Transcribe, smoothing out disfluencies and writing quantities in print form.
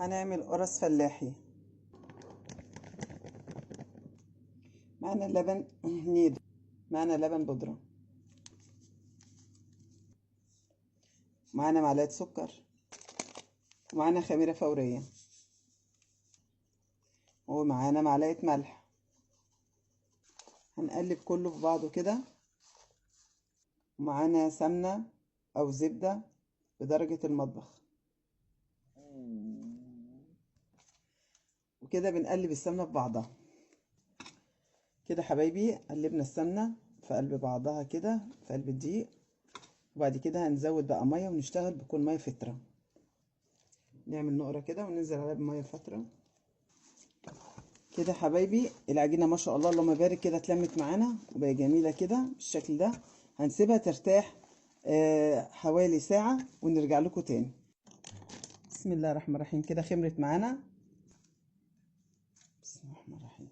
هنعمل قرص فلاحي. معانا لبن نيدو، معانا لبن بودرة، معانا معلقة سكر، ومعانا خميرة فورية، ومعانا معلقة ملح. هنقلب كله في بعضه كده. ومعانا سمنة أو زبدة بدرجة المطبخ، وكده بنقلب السمنة في بعضها كده. حبايبي قلبنا السمنة في قلب بعضها كده في قلب الدقيق، وبعد كده هنزود بقى مية ونشتغل بكل مية فترة. نعمل نقرة كده وننزل عليها بمية فترة كده. حبايبي العجينة ما شاء الله اللهم بارك كده اتلمت معانا وبقى جميلة كده بالشكل ده. هنسيبها ترتاح حوالي ساعة ونرجع لكم تاني. بسم الله الرحمن الرحيم. كده خمرت معانا. بسم الله الرحمن الرحيم.